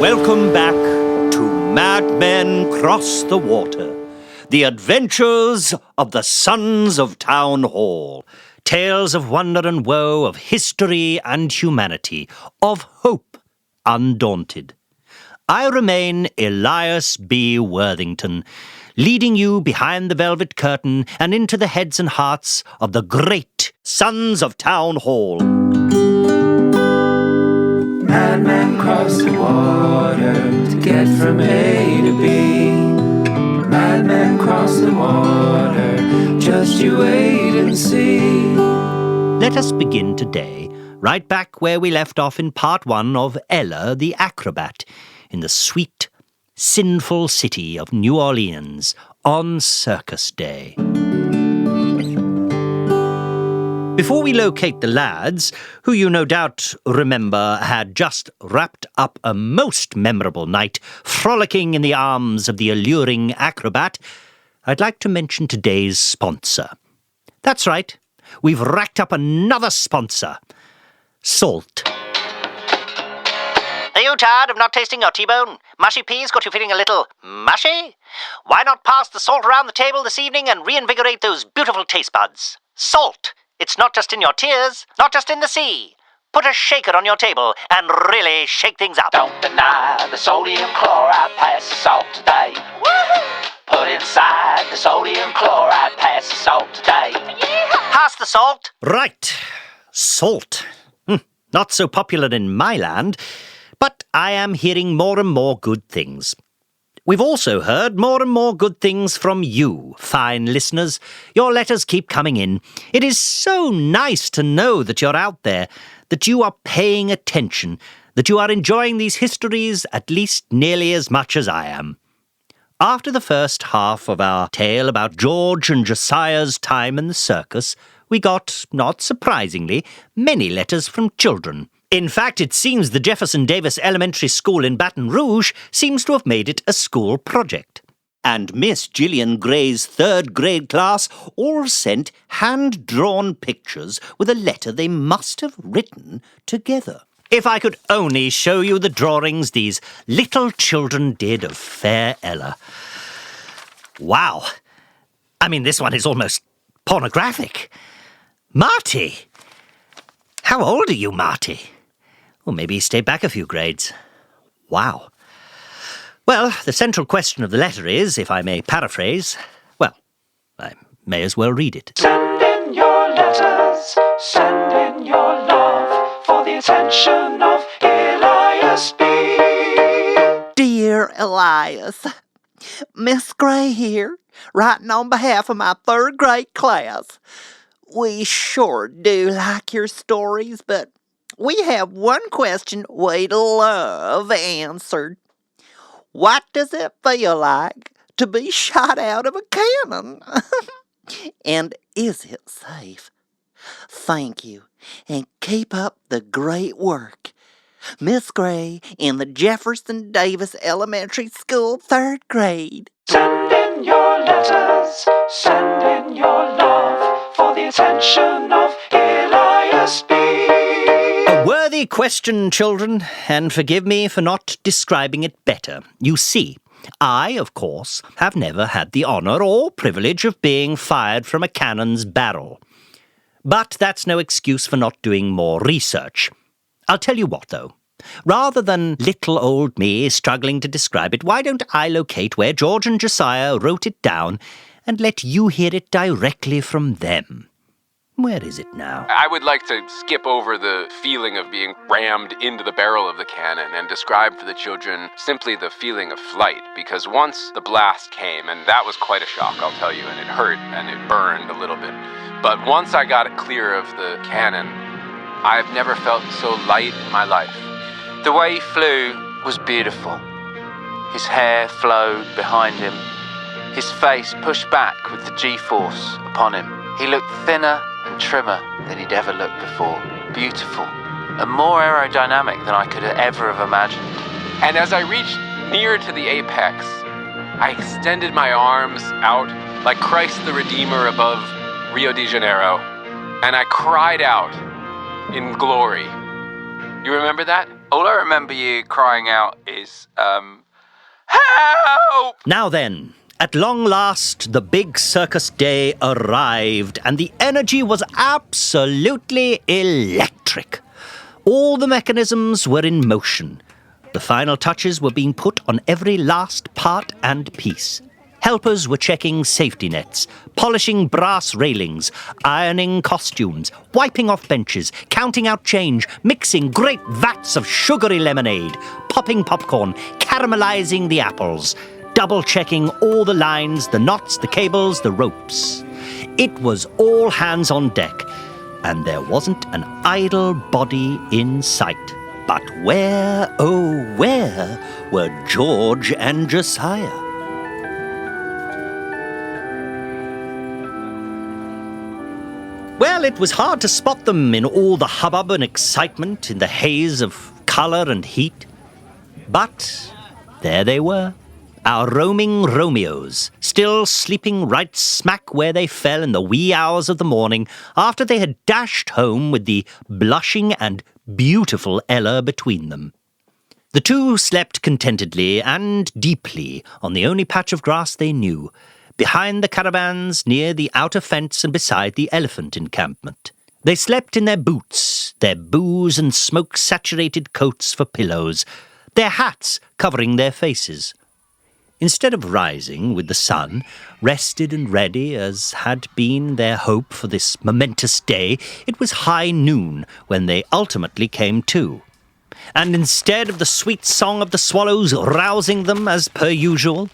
Welcome back to Madmen Cross the Water, the adventures of the Sons of Town Hall, tales of wonder and woe, of history and humanity, of hope undaunted. I remain Elias B. Worthington, leading you behind the velvet curtain and into the heads and hearts of the great Sons of Town Hall. Madmen cross the water to get from A to B. Madmen cross the water, just you wait and see. Let us begin today, right back where we left off in part 1 of Ella the Acrobat, in the sweet, sinful city of New Orleans on Circus Day. Before we locate the lads, who you no doubt remember had just wrapped up a most memorable night frolicking in the arms of the alluring acrobat, I'd like to mention today's sponsor. That's right, we've racked up another sponsor, Salt. Are you tired of not tasting your T-bone? Mushy peas got you feeling a little mushy? Why not pass the salt around the table this evening and reinvigorate those beautiful taste buds? Salt! It's not just in your tears, not just in the sea. Put a shaker on your table and really shake things up. Don't deny the sodium chloride, pass the salt today. Woohoo! Put inside the sodium chloride, pass the salt today. Yeehaw! Pass the salt. Right, salt. Not so popular in my land, but I am hearing more and more good things. We've also heard more and more good things from you, fine listeners. Your letters keep coming in. It is so nice to know that you're out there, that you are paying attention, that you are enjoying these histories at least nearly as much as I am. After the first half of our tale about George and Josiah's time in the circus, we got, not surprisingly, many letters from children. In fact, it seems the Jefferson Davis Elementary School in Baton Rouge seems to have made it a school project. And Miss Gillian Gray's 3rd grade class all sent hand-drawn pictures with a letter they must have written together. If I could only show you the drawings these little children did of fair Ella. Wow. I mean, this one is almost pornographic. Marty! How old are you, Marty? Well, maybe he stayed back a few grades. Wow. Well, the central question of the letter is, if I may paraphrase, well, I may as well read it. Send in your letters, send in your love, for the attention of Elias B. Dear Elias, Miss Gray here, writing on behalf of my 3rd grade class. We sure do like your stories, but we have one question we'd love answered. What does it feel like to be shot out of a cannon? And is it safe? Thank you, and keep up the great work. Miss Gray in the Jefferson Davis Elementary School 3rd grade. Send in your letters, send in your love, for the attention of Elias B. A worthy question, children, and forgive me for not describing it better. You see, I, of course, have never had the honour or privilege of being fired from a cannon's barrel. But that's no excuse for not doing more research. I'll tell you what, though. Rather than little old me struggling to describe it, why don't I locate where George and Josiah wrote it down and let you hear it directly from them? Where is it now? I would like to skip over the feeling of being rammed into the barrel of the cannon and describe for the children simply the feeling of flight, because once the blast came, and that was quite a shock, I'll tell you, and it hurt and it burned a little bit. But once I got it clear of the cannon, I've never felt so light in my life. The way he flew was beautiful. His hair flowed behind him. His face pushed back with the G-force upon him. He looked thinner and trimmer than he'd ever looked before. Beautiful, and more aerodynamic than I could ever have imagined. And as I reached near to the apex, I extended my arms out like Christ the Redeemer above Rio de Janeiro, and I cried out in glory. You remember that? All I remember you crying out is, help! Now then, at long last, the big circus day arrived, and the energy was absolutely electric. All the mechanisms were in motion. The final touches were being put on every last part and piece. Helpers were checking safety nets, polishing brass railings, ironing costumes, wiping off benches, counting out change, mixing great vats of sugary lemonade, popping popcorn, caramelizing the apples, double-checking all the lines, the knots, the cables, the ropes. It was all hands on deck, and there wasn't an idle body in sight. But where, oh where, were George and Josiah? Well, it was hard to spot them in all the hubbub and excitement, in the haze of colour and heat. But there they were, our roaming Romeos, still sleeping right smack where they fell in the wee hours of the morning after they had dashed home with the blushing and beautiful Ella between them. The two slept contentedly and deeply on the only patch of grass they knew, behind the caravans, near the outer fence and beside the elephant encampment. They slept in their boots, their booze and smoke-saturated coats for pillows, their hats covering their faces. Instead of rising with the sun, rested and ready as had been their hope for this momentous day, it was high noon when they ultimately came to. And instead of the sweet song of the swallows rousing them as per usual,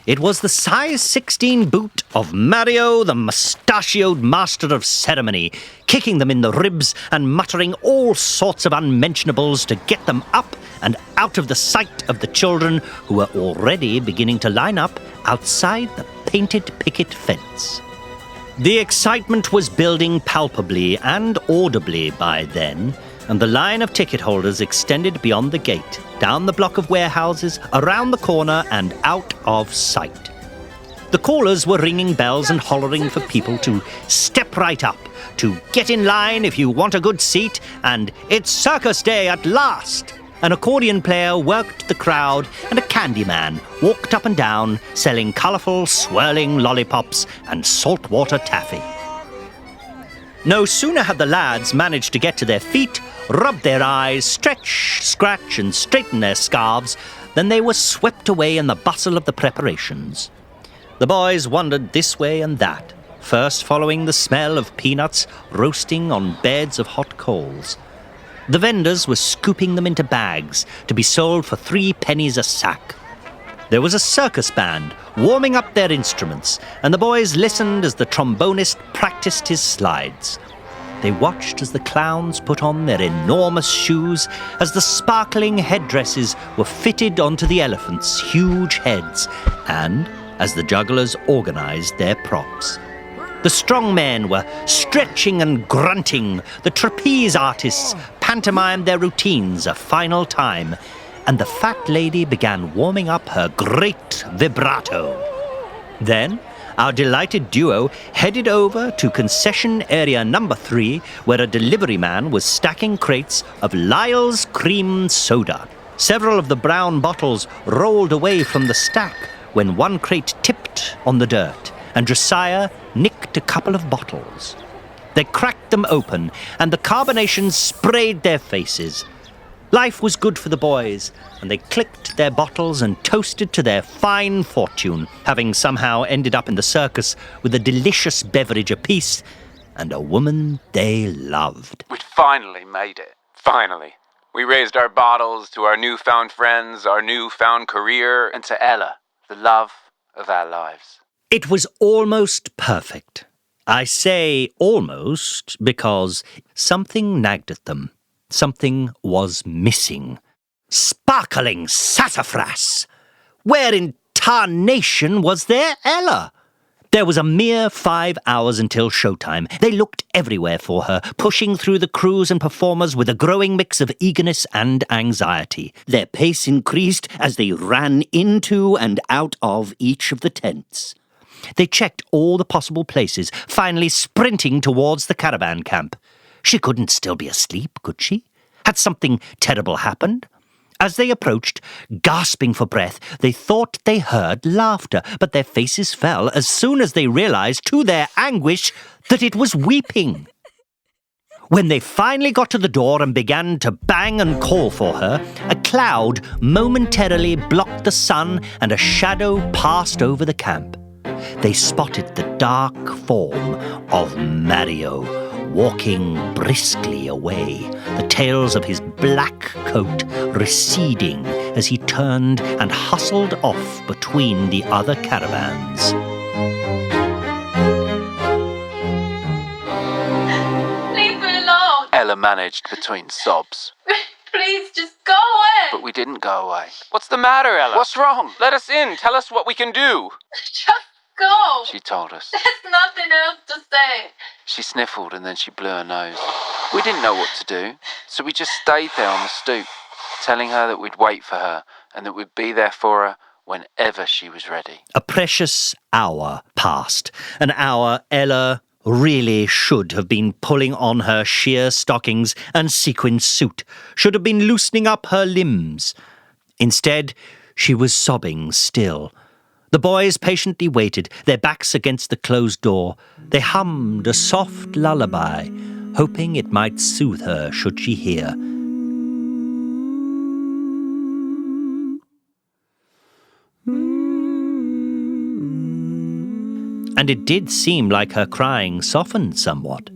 it was the size 16 boot of Mario, the mustachioed Master of Ceremony, kicking them in the ribs and muttering all sorts of unmentionables to get them up and out of the sight of the children who were already beginning to line up outside the painted picket fence. The excitement was building palpably and audibly by then, and the line of ticket holders extended beyond the gate, down the block of warehouses, around the corner, and out of sight. The callers were ringing bells and hollering for people to step right up, to get in line if you want a good seat, and it's circus day at last. An accordion player worked the crowd, and a candy man walked up and down, selling colourful, swirling lollipops and saltwater taffy. No sooner had the lads managed to get to their feet, rub their eyes, stretch, scratch, and straighten their scarves, than they were swept away in the bustle of the preparations. The boys wandered this way and that, first following the smell of peanuts roasting on beds of hot coals. The vendors were scooping them into bags to be sold for 3 pennies a sack. There was a circus band warming up their instruments, and the boys listened as the trombonist practiced his slides. They watched as the clowns put on their enormous shoes, as the sparkling headdresses were fitted onto the elephants' huge heads, and as the jugglers organized their props. The strong men were stretching and grunting, the trapeze artists pantomimed their routines a final time, and the fat lady began warming up her great vibrato. Then our delighted duo headed over to concession area number 3, where a delivery man was stacking crates of Lyle's cream soda. Several of the brown bottles rolled away from the stack when one crate tipped on the dirt, and Josiah nicked a couple of bottles. They cracked them open, and the carbonation sprayed their faces. Life was good for the boys, and they clicked their bottles and toasted to their fine fortune, having somehow ended up in the circus with a delicious beverage apiece and a woman they loved. We'd finally made it. Finally. We raised our bottles to our newfound friends, our newfound career, And to Ella, the love of our lives. It was almost perfect. I say almost because something nagged at them. Something was missing. Sparkling sassafras! Where in tarnation was there Ella? There was a mere 5 hours until showtime. They looked everywhere for her, pushing through the crews and performers with a growing mix of eagerness and anxiety. Their pace increased as they ran into and out of each of the tents. They checked all the possible places, finally sprinting towards the caravan camp. She couldn't still be asleep, could she? Had something terrible happened? As they approached, gasping for breath, they thought they heard laughter, but their faces fell as soon as they realized, to their anguish, that it was weeping. When they finally got to the door and began to bang and call for her, a cloud momentarily blocked the sun and a shadow passed over the camp. They spotted the dark form of Mario walking briskly away, the tails of his black coat receding as he turned and hustled off between the other caravans. Leave me alone. Ella managed between sobs. Please, just go away. But we didn't go away. What's the matter, Ella? What's wrong? Let us in. Tell us what we can do. Just go. She told us. There's nothing else to say. She sniffled and then she blew her nose. We didn't know what to do, so we just stayed there on the stoop, telling her that we'd wait for her and that we'd be there for her whenever she was ready. A precious hour passed, an hour Ella really should have been pulling on her sheer stockings and sequin suit, should have been loosening up her limbs. Instead, she was sobbing still. The boys patiently waited, their backs against the closed door. They hummed a soft lullaby, hoping it might soothe her should she hear. And it did seem like her crying softened somewhat.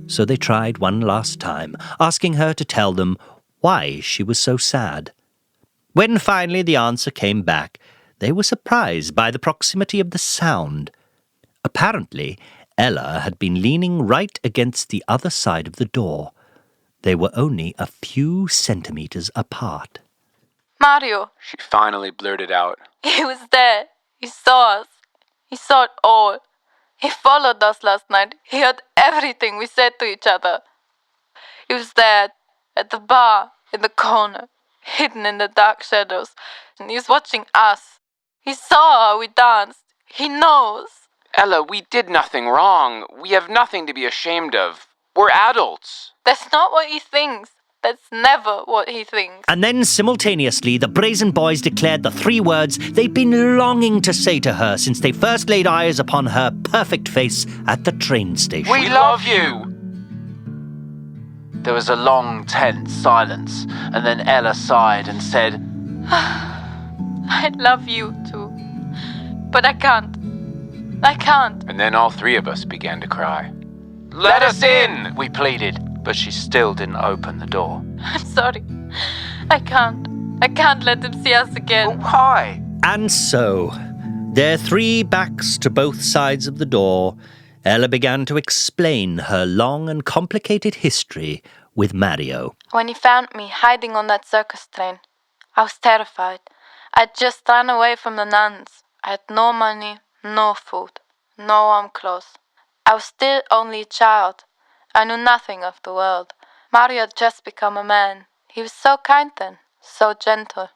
So they tried one last time, asking her to tell them why she was so sad. When finally the answer came back, they were surprised by the proximity of the sound. Apparently, Ella had been leaning right against the other side of the door. They were only a few centimeters apart. Mario, She finally blurted out. he was there. He saw us. He saw it all. He followed us last night. He heard everything we said to each other. He was there, at the bar, in the corner, hidden in the dark shadows, and he was watching us. He saw how we danced. He knows. Ella, we did nothing wrong. We have nothing to be ashamed of. We're adults. That's not what he thinks. That's never what he thinks. And then simultaneously, the brazen boys declared the 3 words they'd been longing to say to her since they first laid eyes upon her perfect face at the train station. We love you. There was a long, tense silence, and then Ella sighed and said, I love you too. But I can't. I can't. And then all 3 of us began to cry. Let us in, we pleaded, but she still didn't open the door. I'm sorry. I can't. I can't let him see us again. Why? And so, their 3 backs to both sides of the door, Ella began to explain her long and complicated history with Mario. When he found me hiding on that circus train, I was terrified. I'd just run away from the nuns. I had no money, no food, no warm clothes. I was still only a child. I knew nothing of the world. Mario had just become a man. He was so kind then, so gentle.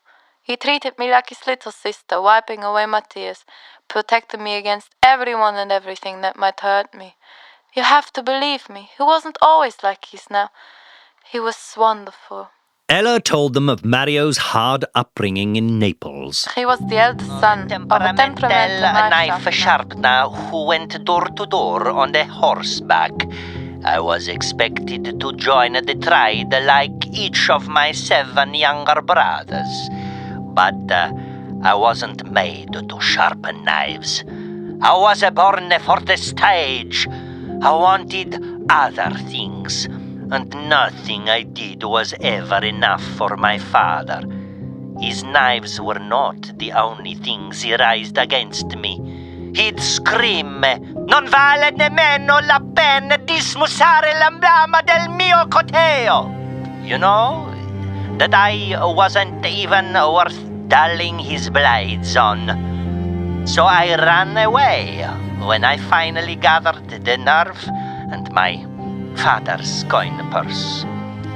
He treated me like his little sister, wiping away my tears, protecting me against everyone and everything that might hurt me. You have to believe me. He wasn't always like he is now. He was wonderful. Ella told them of Mario's hard upbringing in Naples. He was the eldest son of a temperamental knife sharpener who went door to door on the horseback. I was expected to join the trade like each of my 7 younger brothers. But I wasn't made to sharpen knives. I was born for the stage. I wanted other things, and nothing I did was ever enough for my father. His knives were not the only things he raised against me. He'd scream, "Non vale nemmeno la pena di smussare l'emblema del mio corteo." You know, that I wasn't even worth dulling his blades on. So I ran away when I finally gathered the nerve and my father's coin purse.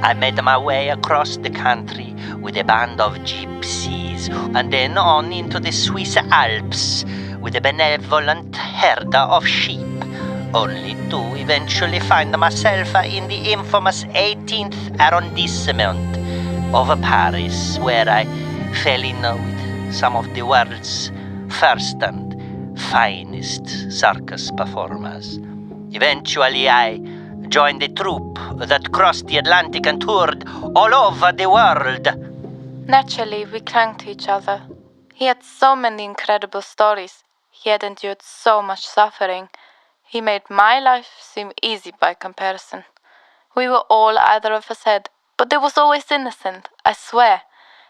I made my way across the country with a band of gypsies and then on into the Swiss Alps with a benevolent herd of sheep only to eventually find myself in the infamous 18th arrondissement of Paris, where I fell in love with some of the world's first and finest circus performers. Eventually, I joined a troupe that crossed the Atlantic and toured all over the world. Naturally, we clung to each other. He had so many incredible stories. He had endured so much suffering. He made my life seem easy by comparison. We were all either of us had, but it was always innocent, I swear,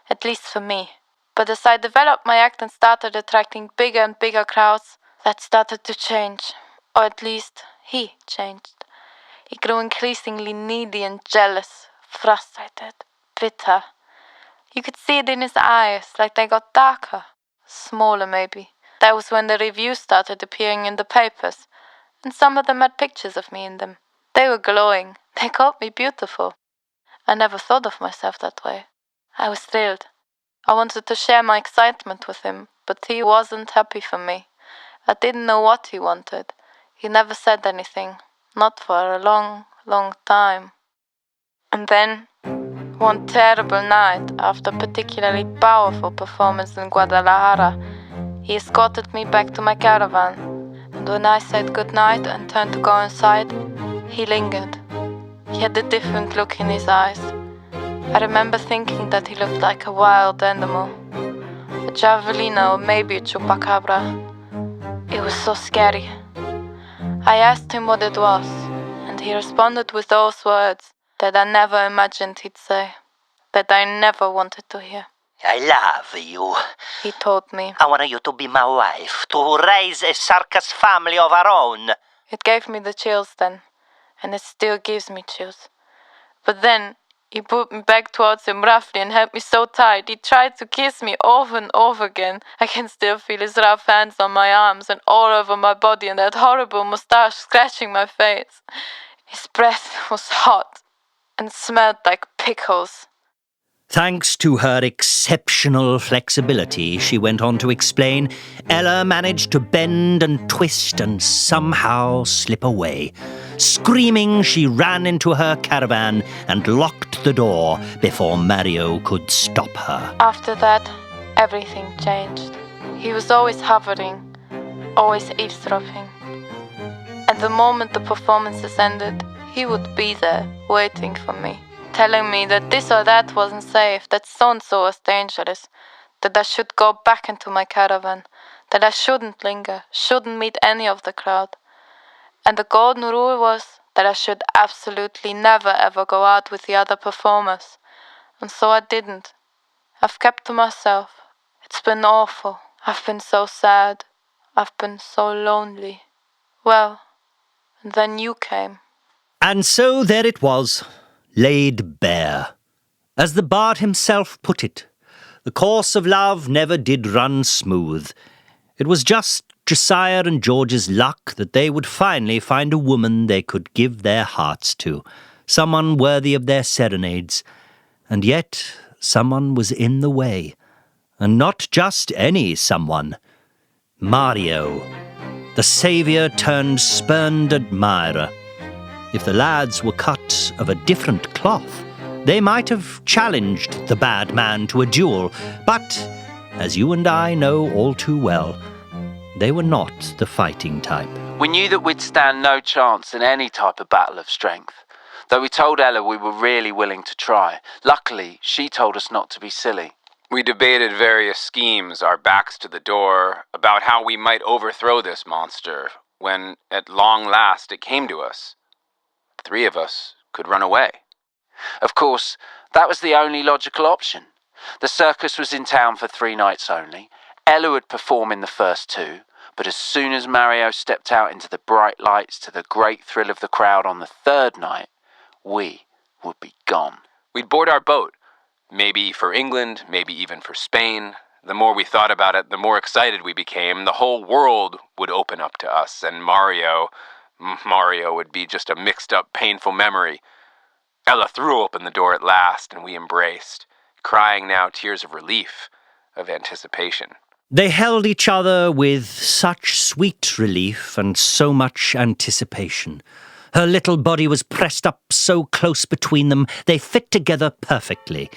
at least for me. But as I developed my act and started attracting bigger and bigger crowds, that started to change. Or at least, he changed. He grew increasingly needy and jealous, frustrated, bitter. You could see it in his eyes, like they got darker, smaller maybe. That was when the reviews started appearing in the papers, and some of them had pictures of me in them. They were glowing. They called me beautiful. I never thought of myself that way. I was thrilled. I wanted to share my excitement with him, but he wasn't happy for me. I didn't know what he wanted. He never said anything, not for a long, long time. And then, one terrible night, after a particularly powerful performance in Guadalajara, he escorted me back to my caravan, and when I said goodnight and turned to go inside, he lingered. He had a different look in his eyes. I remember thinking that he looked like a wild animal, a javelina or maybe a chupacabra. It was so scary. I asked him what it was, and he responded with those words that I never imagined he'd say, that I never wanted to hear. I love you, he told me. I want you to be my wife, to raise a circus family of our own. It gave me the chills then, and it still gives me chills. But then, he pulled me back towards him roughly and held me so tight. He tried to kiss me over and over again. I can still feel his rough hands on my arms and all over my body and that horrible moustache scratching my face. His breath was hot and smelled like pickles. Thanks to her exceptional flexibility, she went on to explain, Ella managed to bend and twist and somehow slip away. Screaming, she ran into her caravan and locked the door before Mario could stop her. After that, everything changed. He was always hovering, always eavesdropping. And the moment the performances ended, he would be there, waiting for me, telling me that this or that wasn't safe, that so-and-so was dangerous, that I should go back into my caravan, that I shouldn't linger, shouldn't meet any of the crowd. And the golden rule was that I should absolutely never ever go out with the other performers. And so I didn't. I've kept to myself. It's been awful. I've been so sad. I've been so lonely. Well, and then you came. And so there it was, laid bare. As the bard himself put it, the course of love never did run smooth. It was just Josiah and George's luck that they would finally find a woman they could give their hearts to, someone worthy of their serenades. And yet, someone was in the way. And not just any someone. Mario, the saviour turned spurned admirer. If the lads were cut of a different cloth, they might have challenged the bad man to a duel, but, as you and I know all too well, they were not the fighting type. We knew that we'd stand no chance in any type of battle of strength, though we told Ella we were really willing to try. Luckily, she told us not to be silly. We debated various schemes, our backs to the door, about how we might overthrow this monster, when, at long last, it came to us. The three of us could run away. Of course, that was the only logical option. The circus was in town for 3 nights only. Ella would perform in the first 2, but as soon as Mario stepped out into the bright lights to the great thrill of the crowd on the 3rd night, we would be gone. We'd board our boat, maybe for England, maybe even for Spain. The more we thought about it, the more excited we became. The whole world would open up to us, and Mario would be just a mixed-up, painful memory. Ella threw open the door at last, and we embraced, crying now tears of relief, of anticipation. They held each other with such sweet relief and so much anticipation. Her little body was pressed up so close between them, they fit together perfectly.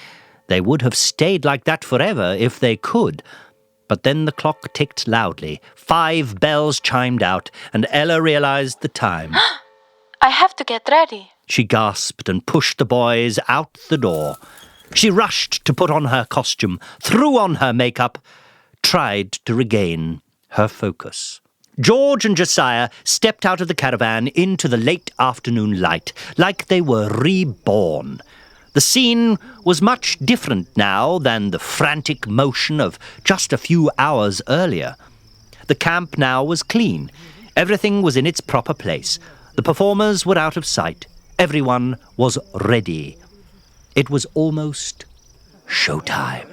They would have stayed like that forever if they could. But then the clock ticked loudly. 5 bells chimed out, and Ella realized the time. I have to get ready. She gasped and pushed the boys out the door. She rushed to put on her costume, threw on her makeup, tried to regain her focus. George and Josiah stepped out of the caravan into the late afternoon light, like they were reborn. The scene was much different now than the frantic motion of just a few hours earlier. The camp now was clean. Everything was in its proper place. The performers were out of sight. Everyone was ready. It was almost showtime.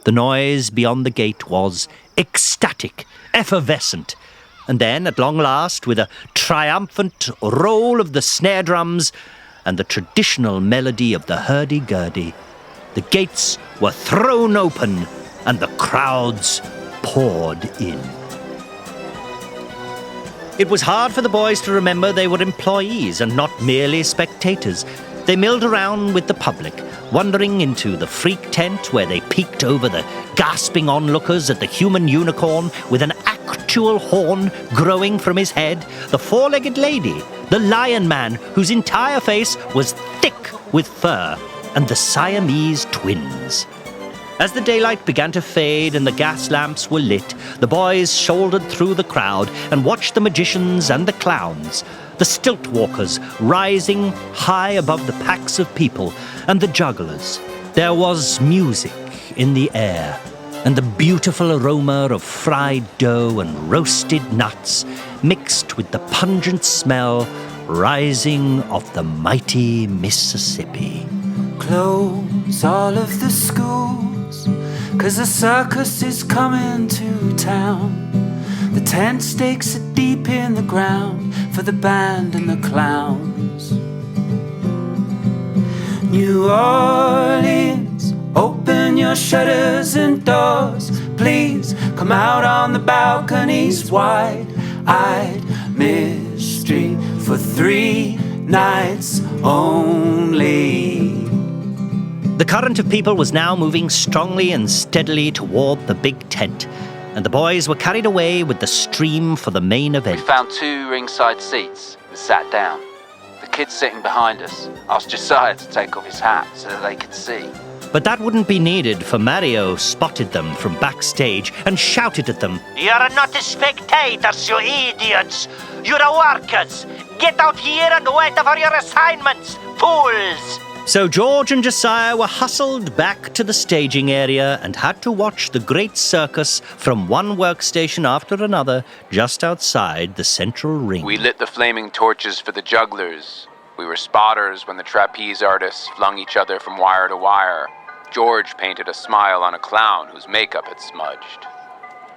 The noise beyond the gate was ecstatic, effervescent. And then, at long last, with a triumphant roll of the snare drums and the traditional melody of the hurdy-gurdy, the gates were thrown open and the crowds poured in. It was hard for the boys to remember they were employees and not merely spectators. They milled around with the public, wandering into the freak tent where they peeked over the gasping onlookers at the human unicorn with an actual horn growing from his head, the 4-legged lady, the lion man whose entire face was thick with fur, and the Siamese twins. As the daylight began to fade and the gas lamps were lit, the boys shouldered through the crowd and watched the magicians and the clowns, the stilt walkers rising high above the packs of people, and the jugglers. There was music in the air, and the beautiful aroma of fried dough and roasted nuts mixed with the pungent smell rising of the mighty Mississippi. Close all of the schools, 'cause the circus is coming to town. The tent stakes are deep in the ground for the band and the clowns. New Orleans, open your shutters and doors. Please come out on the balconies, wide-eyed mystery for 3 nights only. The current of people was now moving strongly and steadily toward the big tent, and the boys were carried away with the stream for the main event. We found 2 ringside seats and sat down. The kids sitting behind us asked Josiah to take off his hat so that they could see. But that wouldn't be needed, for Mario spotted them from backstage and shouted at them. You're not the spectators, you idiots. You're the workers. Get out here and wait for your assignments, fools. So George and Josiah were hustled back to the staging area and had to watch the great circus from one workstation after another just outside the central ring. We lit the flaming torches for the jugglers. We were spotters when the trapeze artists flung each other from wire to wire. George painted a smile on a clown whose makeup had smudged.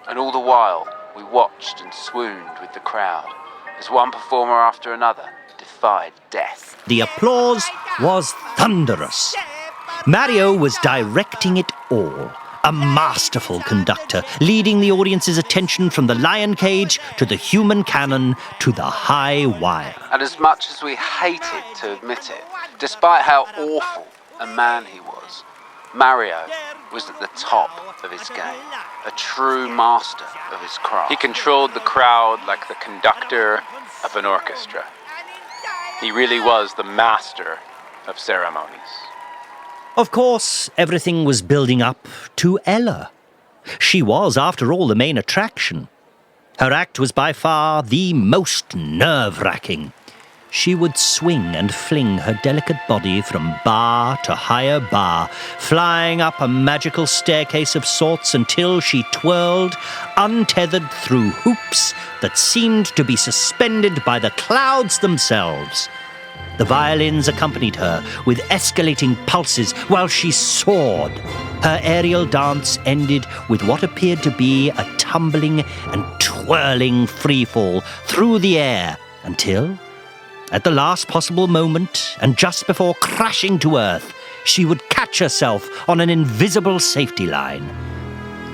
And all the while, we watched and swooned with the crowd as one performer after another defied death. The applause was thunderous. Mario was directing it all, a masterful conductor, leading the audience's attention from the lion cage to the human cannon to the high wire. And as much as we hated to admit it, despite how awful a man he was, Mario was at the top of his game, a true master of his craft. He controlled the crowd like the conductor of an orchestra. He really was the master of ceremonies. Of course, everything was building up to Ella. She was, after all, the main attraction. Her act was by far the most nerve-wracking. She would swing and fling her delicate body from bar to higher bar, flying up a magical staircase of sorts until she twirled, untethered through hoops that seemed to be suspended by the clouds themselves. The violins accompanied her with escalating pulses while she soared. Her aerial dance ended with what appeared to be a tumbling and twirling freefall through the air until, at the last possible moment and just before crashing to earth, she would catch herself on an invisible safety line.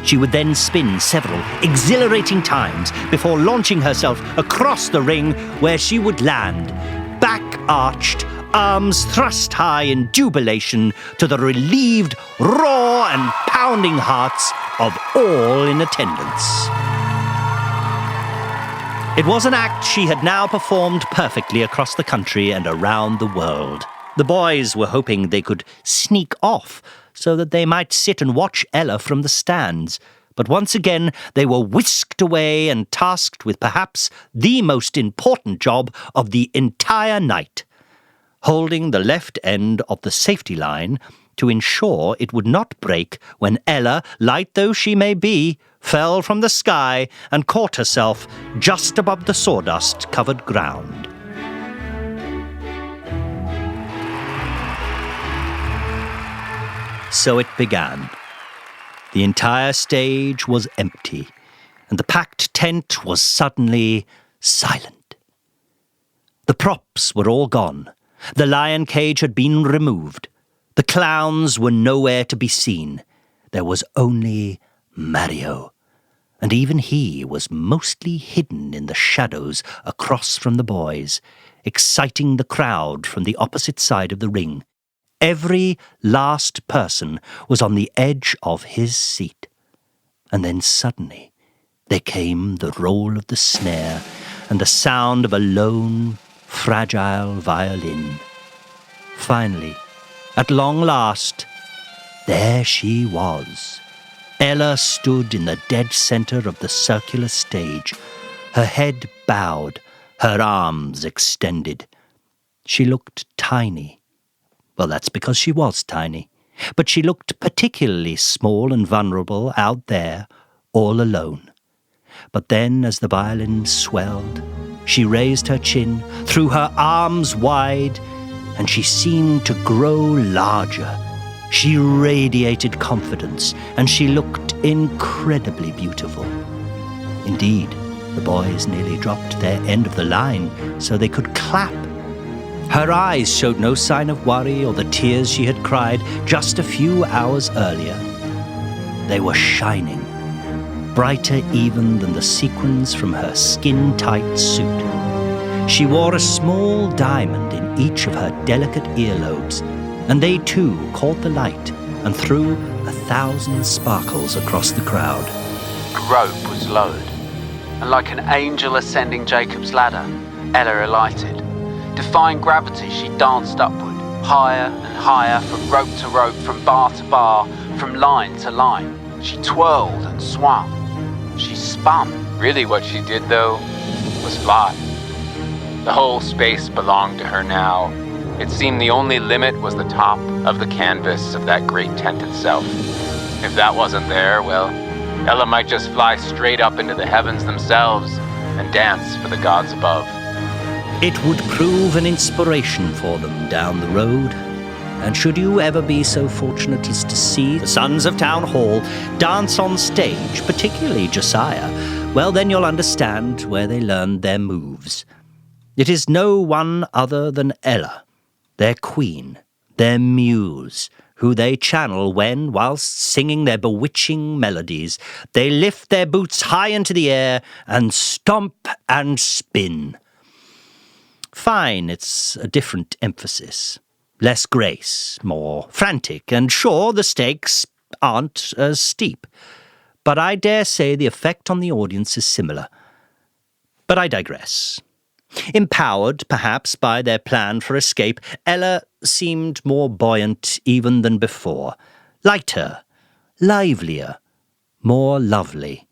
She would then spin several exhilarating times before launching herself across the ring, where she would land, back arched, arms thrust high in jubilation, to the relieved roar and pounding hearts of all in attendance. It was an act she had now performed perfectly across the country and around the world. The boys were hoping they could sneak off so that they might sit and watch Ella from the stands. But once again, they were whisked away and tasked with perhaps the most important job of the entire night, holding the left end of the safety line to ensure it would not break when Ella, light though she may be, fell from the sky and caught herself just above the sawdust-covered ground. So it began. The entire stage was empty, and the packed tent was suddenly silent. The props were all gone. The lion cage had been removed. The clowns were nowhere to be seen. There was only Mario, and even he was mostly hidden in the shadows across from the boys, exciting the crowd from the opposite side of the ring. Every last person was on the edge of his seat. And then suddenly there came the roll of the snare and the sound of a lone, fragile violin. Finally, at long last, there she was. Ella stood in the dead center of the circular stage, her head bowed, her arms extended. She looked tiny. Well, that's because she was tiny. But she looked particularly small and vulnerable out there, all alone. But then, as the violin swelled, she raised her chin, threw her arms wide, and she seemed to grow larger. She radiated confidence, and she looked incredibly beautiful. Indeed, the boys nearly dropped their end of the line so they could clap. Her eyes showed no sign of worry or the tears she had cried just a few hours earlier. They were shining, brighter even than the sequins from her skin-tight suit. She wore a small diamond in each of her delicate earlobes, and they too caught the light and threw 1,000 sparkles across the crowd. The rope was lowered, and like an angel ascending Jacob's ladder, Ella alighted. Defying gravity, she danced upward, higher and higher, from rope to rope, from bar to bar, from line to line. She twirled and swung. She spun. Really what she did, though, was fly. The whole space belonged to her now. It seemed the only limit was the top of the canvas of that great tent itself. If that wasn't there, well, Ella might just fly straight up into the heavens themselves and dance for the gods above. It would prove an inspiration for them down the road. And should you ever be so fortunate as to see the sons of Town Hall dance on stage, particularly Josiah, well, then you'll understand where they learned their moves. It is no one other than Ella, their queen, their muse, who they channel when, whilst singing their bewitching melodies, they lift their boots high into the air and stomp and spin. Fine, it's a different emphasis. Less grace, more frantic, and sure, the stakes aren't as steep. But I dare say the effect on the audience is similar. But I digress. Empowered, perhaps, by their plan for escape, Ella seemed more buoyant even than before. Lighter, livelier, more lovely.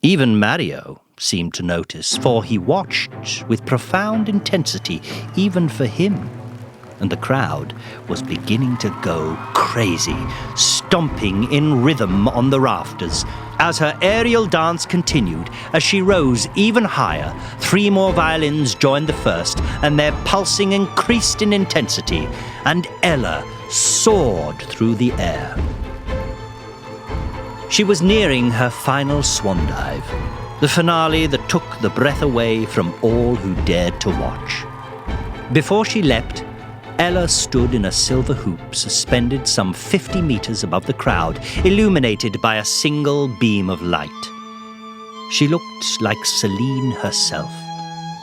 Even Mario seemed to notice, for he watched with profound intensity, even for him. And the crowd was beginning to go crazy, stomping in rhythm on the rafters. As her aerial dance continued, as she rose even higher, 3 more violins joined the first, and their pulsing increased in intensity, and Ella soared through the air. She was nearing her final swan dive, the finale that took the breath away from all who dared to watch. Before she leapt, Ella stood in a silver hoop suspended some 50 meters above the crowd, illuminated by a single beam of light. She looked like Selene herself,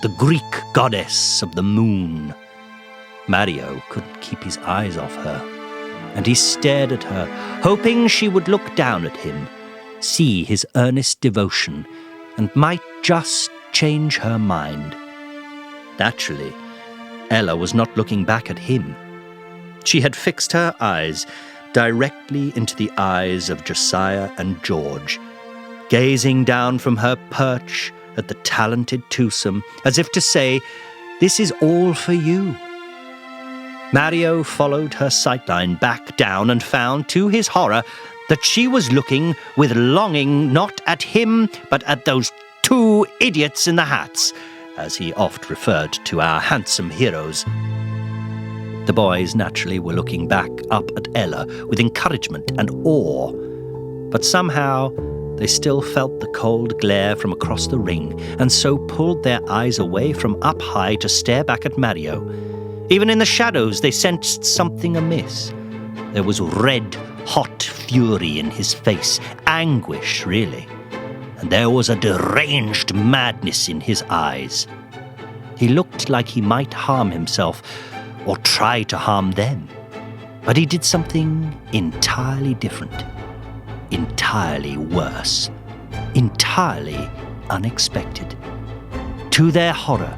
the Greek goddess of the moon. Mario couldn't keep his eyes off her, and he stared at her, hoping she would look down at him, see his earnest devotion, and might just change her mind. Naturally, Ella was not looking back at him. She had fixed her eyes directly into the eyes of Josiah and George, gazing down from her perch at the talented twosome, as if to say, "This is all for you." Mario followed her sightline back down and found, to his horror, that she was looking with longing not at him, but at those two idiots in the hats, as he oft referred to our handsome heroes. The boys naturally were looking back up at Ella with encouragement and awe, but somehow they still felt the cold glare from across the ring, and so pulled their eyes away from up high to stare back at Mario. Even in the shadows they sensed something amiss. There was red, hot fury in his face, anguish, really. And there was a deranged madness in his eyes. He looked like he might harm himself, or try to harm them. But he did something entirely different, entirely worse, entirely unexpected. To their horror,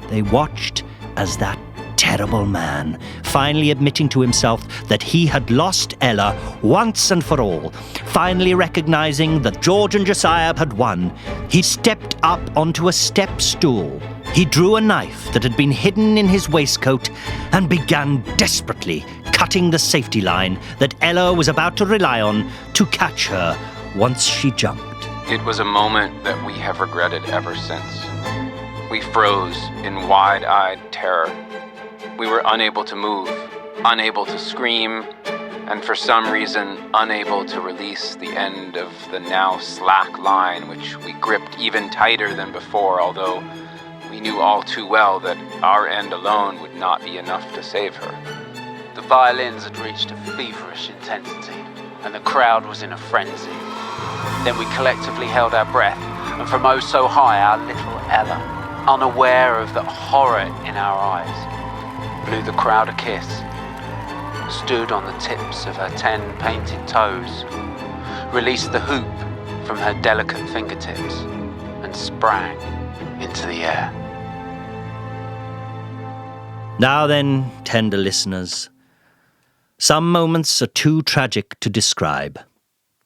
they watched as that terrible man, finally admitting to himself that he had lost Ella once and for all, finally recognizing that George and Josiah had won, he stepped up onto a step stool. He drew a knife that had been hidden in his waistcoat and began desperately cutting the safety line that Ella was about to rely on to catch her once she jumped. It was a moment that we have regretted ever since. We froze in wide-eyed terror. We were unable to move, unable to scream, and for some reason unable to release the end of the now slack line, which we gripped even tighter than before, although we knew all too well that our end alone would not be enough to save her. The violins had reached a feverish intensity, and the crowd was in a frenzy. Then we collectively held our breath, and from oh so high, our little Ella, unaware of the horror in our eyes, blew the crowd a kiss, stood on the tips of her 10 painted toes, released the hoop from her delicate fingertips, and sprang into the air. Now then, tender listeners, some moments are too tragic to describe.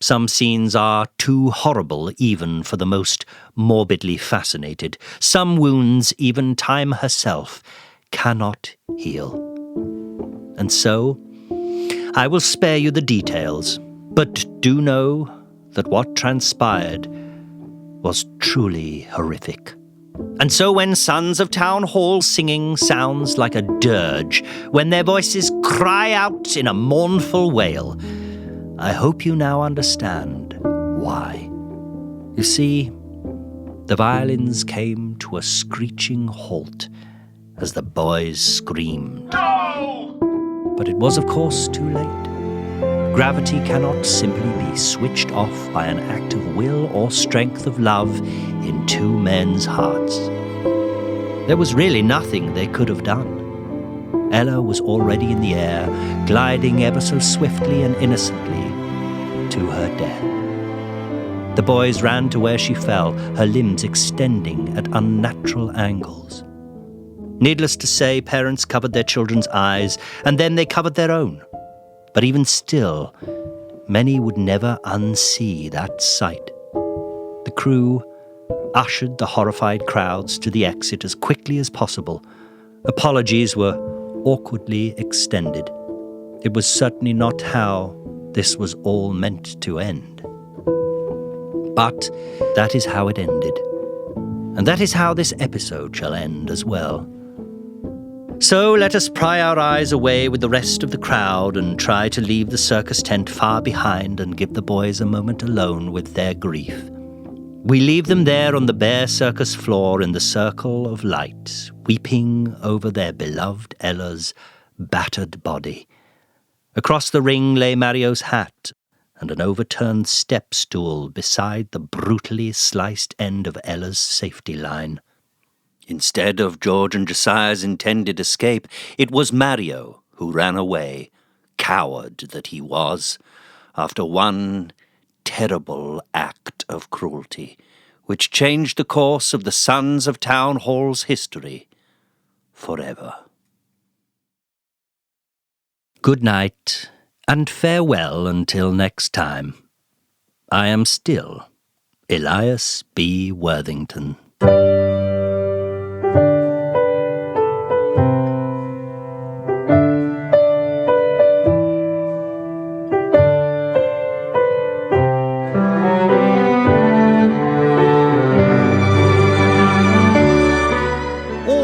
Some scenes are too horrible even for the most morbidly fascinated. Some wounds even time herself cannot heal. And so, I will spare you the details, but do know that what transpired was truly horrific. And so when Sons of Town Hall singing sounds like a dirge, when their voices cry out in a mournful wail, I hope you now understand why. You see, the violins came to a screeching halt as the boys screamed. No! But it was, of course, too late. Gravity cannot simply be switched off by an act of will or strength of love in two men's hearts. There was really nothing they could have done. Ella was already in the air, gliding ever so swiftly and innocently to her death. The boys ran to where she fell, her limbs extending at unnatural angles. Needless to say, parents covered their children's eyes, and then they covered their own. But even still, many would never unsee that sight. The crew ushered the horrified crowds to the exit as quickly as possible. Apologies were awkwardly extended. It was certainly not how this was all meant to end. But that is how it ended. And that is how this episode shall end as well. So let us pry our eyes away with the rest of the crowd and try to leave the circus tent far behind and give the boys a moment alone with their grief. We leave them there on the bare circus floor in the circle of light, weeping over their beloved Ella's battered body. Across the ring lay Mario's hat, and an overturned step stool beside the brutally sliced end of Ella's safety line. Instead of George and Josiah's intended escape, it was Mario who ran away, coward that he was, after one terrible act of cruelty, which changed the course of the Sons of Town Hall's history forever. Good night, and farewell until next time. I am still Elias B. Worthington.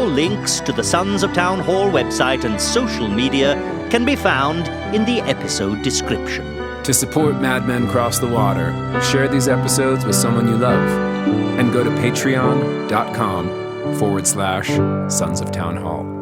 Links to the Sons of Town Hall website and social media can be found in the episode description. To support Madmen Cross the Water, share these episodes with someone you love, and go to patreon.com/Sons of Town Hall.